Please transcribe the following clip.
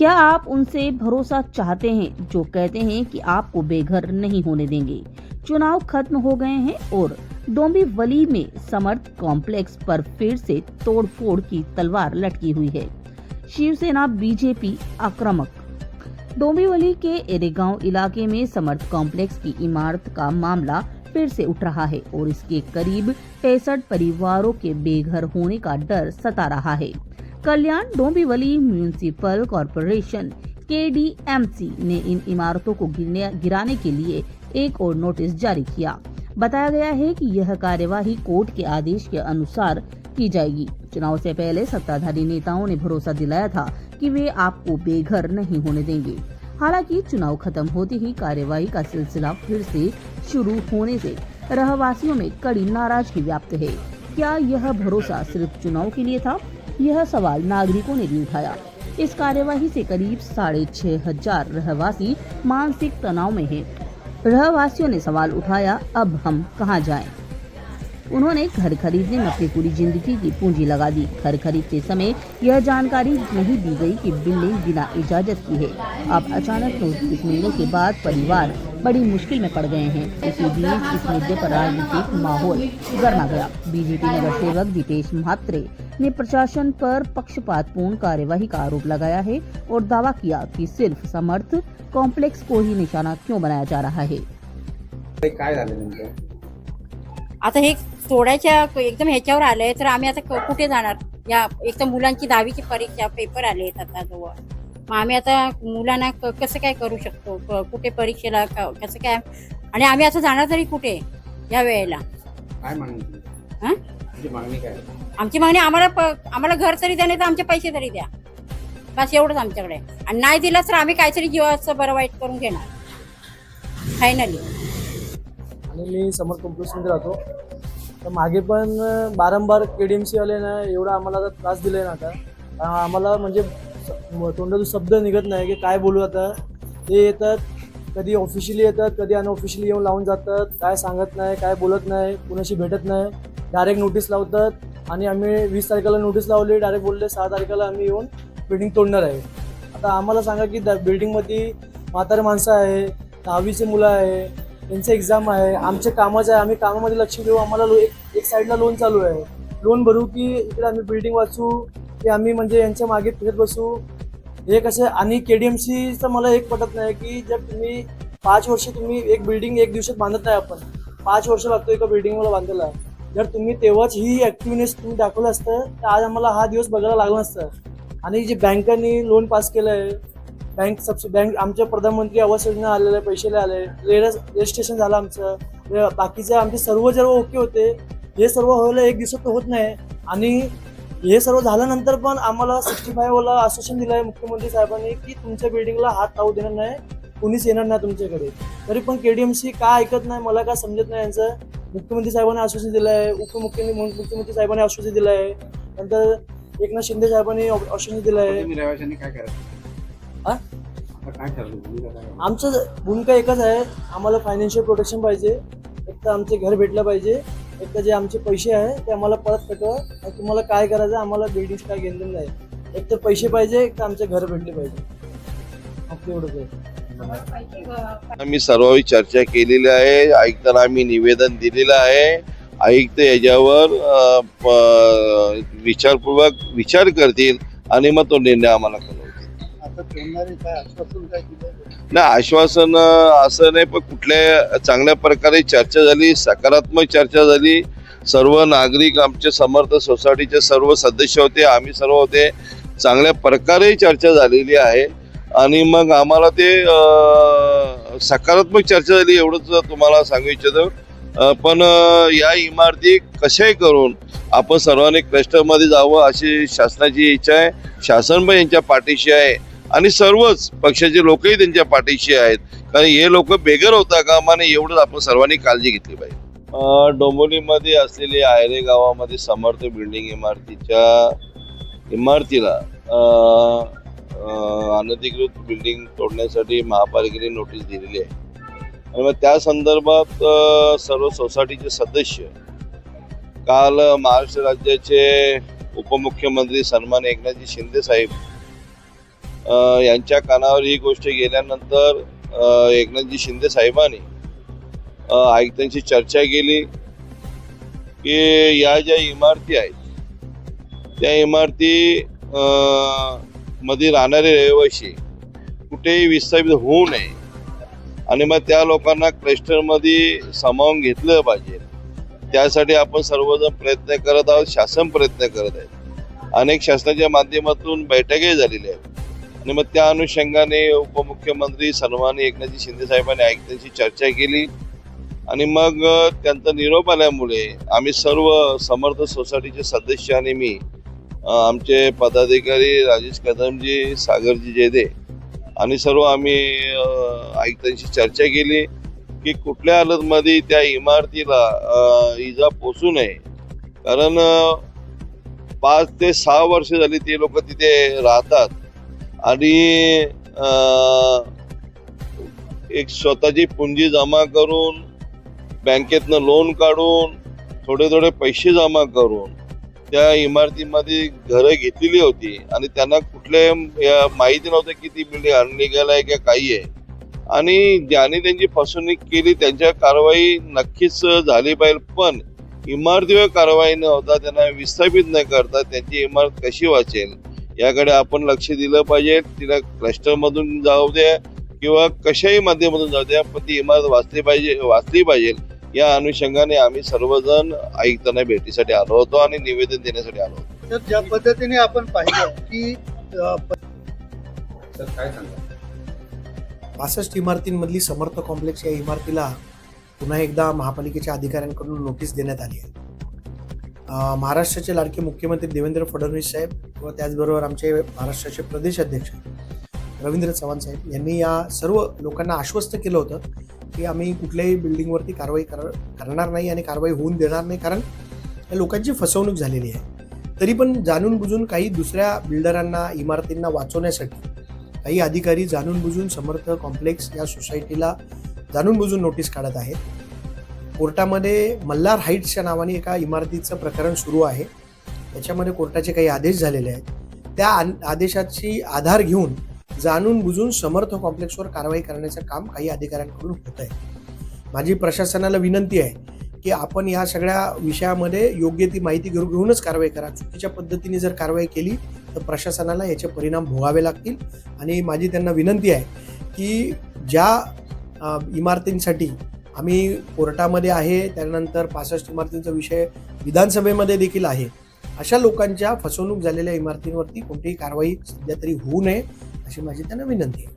क्या आप उनसे भरोसा चाहते हैं जो कहते हैं कि आपको बेघर नहीं होने देंगे? चुनाव खत्म हो गए हैं और डोंबिवली में समर्थ कॉम्प्लेक्स पर फिर से तोड़फोड़ की तलवार लटकी हुई है। शिवसेना बीजेपी आक्रामक। डोंबिवली के एरेगांव इलाके में समर्थ कॉम्प्लेक्स की इमारत का मामला फिर से उठ रहा है और इसके करीब 63 परिवारों के बेघर होने का डर सता रहा है। Kalyan Dombivli municipal corporation KDMC ने इन इमारतों को गिराने के लिए एक और नोटिस जारी किया। बताया गया है कि यह कार्यवाही कोर्ट के आदेश के अनुसार की जाएगी। चुनाव से पहले सत्ताधारी नेताओं ने भरोसा दिलाया था कि वे आपको बेघर नहीं होने देंगे। हालांकि चुनाव खत्म होते ही कार्यवाही का सिलसिला फिर से शुरू होने से रहवासियों में कड़ी नाराजगी व्याप्त है। क्या यह भरोसा सिर्फ चुनाव के लिए था? यह सवाल नागरिकों ने भी उठाया। इस कार्यवाही से करीब 6,500 रहवासी मानसिक तनाव में हैं। रहवासियों ने सवाल उठाया, अब हम कहां जाएं? उन्होंने घर खरीदने में अपनी पूरी जिंदगी की पूंजी लगा दी। घर खरीदते समय यह जानकारी नहीं दी गई कि बिल्डिंग बिना इजाजत की है। अब अचानक नोटिस मिलने के बाद परिवार बड़ी मुश्किल में पड़ गए हैं। इसी बीच इस मुद्दे पर राजनीतिक माहौल गर्मा गया। बीजेपी नगर सेवक दीपेश म्हात्रे ने प्रशासन पर पक्षपातपूर्ण कार्यवाही का आरोप लगाया है और दावा किया कि सिर्फ समर्थ कॉम्प्लेक्स को ही निशाना क्यों बनाया जा रहा है। काय झालं नेमकं? आता हे तोडायच्या एकदम ह्याच्यावर आलंय तर आम्ही आता कुठे जाणार? या एक तर मुलांची 10वीची परीक्षा पेपर आले आहेत आता जवळ, मग आम्ही आता मुलांना कसं काय करू शकतो? कुठे परीक्षेला कसं काय? आणि आम्ही आता जाणार तरी कुठे या वेळेला? काय मागणी? हा, तुझी मागणी काय? आमची मागणी आम्हाला घर तरी द्या, नाही तर आमचे पैसे तरी द्या, बस एवढंच आमच्याकडे. आणि नाही दिलं तर आम्ही काहीतरी जीवाचं बरं वाईट करून घेणार फायनली. आणि मी समर्थ कॉम्प्लेक्समध्ये राहतो. तर मागे पण वारंवार KDMC वाले ना एवढा आम्हाला त्रास दिले ना आता आम्हाला म्हणजे तोंडातून शब्द निघत नाही की काय बोलू. आता ते येतात, कधी ऑफिशियली येतात, कधी अनऑफिशियली येऊन लावून जातात. काय सांगत नाही, काय बोलत नाही, कुणाशी भेटत नाही, डायरेक्ट नोटीस लावतात. आणि आम्ही 20 तारखेला नोटीस लावली, डायरेक्ट बोलले 6 तारखेला आम्ही येऊन बिल्डिंग तोडणार आहे. आता आम्हाला सांगा की बिल्डिंगमध्ये म्हातारे माणसं आहे, 10वीचे मुलं आहे, त्यांचं एक्झाम आहे, आमच्या कामाचं आहे, आम्ही कामामध्ये लक्ष देऊ. आम्हाला एक साईडला लोन चालू आहे, लोन भरू की इकडे आम्ही बिल्डिंग वाचू की आम्ही म्हणजे यांच्या मागे फिरत बसू? हे कसं? आणि KDMCचं मला एक पटत नाही की जर तुम्ही 5 वर्ष तुम्ही एक बिल्डिंग एक दिवसात बांधत नाही. आपण 5 वर्ष लागतो एका बिल्डिंगला बांधायला. जर तुम्ही तेव्हाच ही ॲक्टिव्हनेस तुम्ही दाखवलं असतं तर आज आम्हाला हा दिवस बघायला लागला नसतं. आणि जे बँकांनी लोन पास केलं आहे, बँक आमच्या प्रधानमंत्री आवास योजना आलेलं आहे, पैसे आले, रजिस्ट्रेशन झालं आमचं, बाकीचं आमचे सर्व ओके होते. हे सर्व व्हायला एक दिवसात होत नाही. आणि हे सर्व झाल्यानंतर पण आम्हाला 65 वाला आश्वासन दिलं आहे मुख्यमंत्री साहेबांनी की तुमच्या बिल्डिंगला हात लावू देणार नाही, कुणीच येणार नाही तुमच्याकडे. तरी पण KDMC का ऐकत नाही मला काय समजत नाही यांचं. मुख्यमंत्री साहेबांनी आश्वासन दिलं आहे, मुख्यमंत्री साहेबांनी आश्वासन दिलं आहे, नंतर एकनाथ शिंदे साहेबांनी आश्वासन दिलं आहे. रहिवाशांनी काय करायचं? काय ठरलं? आमचं भूमिका एकच आहे, आम्हाला फायनान्शियल प्रोटेक्शन पाहिजे. एक तर आमचे घर भेटलं पाहिजे, एक तर जे आमचे पैसे आहे ते आम्हाला परत कटवा. तुम्हाला काय करायचं आम्हाला बिल्डिंग काय घेणं नाही. एक तर पैसे पाहिजे, एक तर आमचे घर भेटले पाहिजे. आपलं एवढंच आहे. आम्ही सर्वांशी चर्चा केलेली आहे. आयुक्तांना आम्ही निवेदन दिलेलं आहे. आयुक्त याच्यावर विचारपूर्वक विचार करतील आणि मग तो निर्णय आम्हाला कळवतील. नाही, आश्वासन असं नाही, पण कुठल्या चांगल्या प्रकारे चर्चा झाली, सकारात्मक चर्चा झाली. सर्व नागरिक आमच्या समर्थ सोसायटीचे सर्व सदस्य होते, आम्ही सर्व होते. चांगल्या प्रकारे चर्चा झालेली आहे आणि मग आम्हाला ते सकारात्मक चर्चा झाली एवढंच तुम्हाला सांगू इच्छितो. पण या इमारती कशाही करून आपण सर्वांनी क्लस्टरमध्ये जावं अशी शासनाची इच्छा आहे. शासन पण यांच्या पाठीशी आहे आणि सर्वच पक्षाचे लोकही त्यांच्या पाठीशी आहेत. कारण हे लोक बेघर होता कामा नये एवढंच आपण सर्वांनी काळजी घेतली पाहिजे. डोंबिवलीमध्ये असलेले आयरे गावामध्ये समर्थ बिल्डिंग इमारतीला अनधिकृत बिल्डिंग तोडण्यासाठी महापालिकेने नोटीस दिलेली आहे. आणि मग त्या संदर्भात सर्व सोसायटीचे सदस्य काल महाराष्ट्र राज्याचे उपमुख्यमंत्री सन्माननीय एकनाथजी शिंदे साहेब यांच्या कानावर ही गोष्ट गेल्यानंतर एकनाथजी शिंदे साहेबांनी आयुक्तांशी चर्चा केली की या ज्या इमारती आहेत त्या इमारती मध्ये राहणारे रहिवासी कुठेही विस्थापित होऊ नये आणि मग त्या लोकांना क्लस्टरमध्ये सामावून घेतलं पाहिजे. त्यासाठी आपण सर्वजण प्रयत्न करत आहोत, शासन प्रयत्न करत आहे. अनेक शासनाच्या माध्यमातून बैठकही झालेल्या आहेत आणि मग त्या अनुषंगाने उपमुख्यमंत्री सन्माननीय एकनाथजी शिंदे साहेबांनी आयुक्तांशी चर्चा केली आणि मग त्यांचा निरोप आल्यामुळे आम्ही सर्व समर्थ सोसायटीचे सदस्य आणि मी आमचे पदाधिकारी राजेश कदमजी, सागरजी जयदे आणि सर्व आम्ही आयुक्तांशी चर्चा केली की कुठल्या हालतमध्ये त्या इमारतीला इजा पोचू नये. कारण 5 ते 6 वर्ष झाली ते लोक तिथे राहतात आणि एक स्वतःची पुंजी जमा करून बँकेतनं लोन काढून थोडे पैसे जमा करून त्या इमारतीमध्ये घरं घेतलेली होती आणि त्यांना कुठल्या माहिती नव्हतं की ती बिल्डिंग अनलिगल आहे किंवा काही आहे. आणि ज्यांनी त्यांची फसवणूक केली त्यांच्या कारवाई नक्कीच झाली पाहिजे. पण इमारतीवर कारवाई न होता त्यांना विस्थापित न करता त्यांची इमारत कशी वाचेल याकडे आपण लक्ष दिलं पाहिजे. तिला क्लस्टरमधून जाऊ द्या किंवा कशाही माध्यमातून जाऊ द्या, पण ती इमारत वाचली पाहिजे. या अनुषंगाने आम्ही सर्वजण आयुक्तांना भेटीसाठी आलो होतो आणि निवेदन देण्यासाठी आलो होतो. तर ज्या पद्धतीने आपण पाहिलं की सर काय सांगा 65 इमारतींमधली समर्थ कॉम्प्लेक्स या इमारतीला पुन्हा एकदा महापालिकेच्या अधिकाऱ्यांकडून नोटीस देण्यात आली आहे. महाराष्ट्राचे लाडके मुख्यमंत्री देवेंद्र फडणवीस साहेब व त्याचबरोबर आमचे महाराष्ट्राचे प्रदेश अध्यक्ष रवींद्र चव्हाण साहेब यांनी या सर्व लोकांना आश्वस्त केलं होतं की आम्ही कुठल्याही बिल्डिंगवरती कारवाई करणार नाही आणि कारवाई होऊन देणार नाही, कारण या लोकांची फसवणूक झालेली आहे. तरी पण जाणून बुजून काही दुसऱ्या बिल्डरांना, इमारतींना वाचवण्यासाठी काही अधिकारी जाणून बुजून समर्थ कॉम्प्लेक्स या सोसायटीला जाणून बुजून नोटीस काढत आहेत. कोर्टामध्ये मल्हार हाईट्सच्या नावाने एका इमारतीचं प्रकरण सुरू आहे. त्याच्यामध्ये कोर्टाचे काही आदेश झालेले आहेत. त्या आदेशाची आधार घेऊन जाणून बुजून समर्थ कॉम्प्लेक्सवर कारवाई करण्याचं काम काही अधिकाऱ्यांकडून होत आहे. माझी प्रशासनाला विनंती आहे की आपण या सगळ्या विषयामध्ये योग्य ती माहिती घेऊनच कारवाई करा. चुकीच्या पद्धतीने जर कारवाई केली तर प्रशासनाला याचे परिणाम भोगावे लागतील. आणि माझी त्यांना विनंती आहे की ज्या इमारतींसाठी आम्ही कोर्टामध्ये आहे, त्यानंतर 65 इमारतींचा विषय विधानसभेमध्ये देखील आहे, अशा लोकांच्या फसवणूक झालेल्या इमारतींवरती कोणतीही कारवाई सध्या तरी होऊ नये अशी माझी त्यांना विनंती आहे.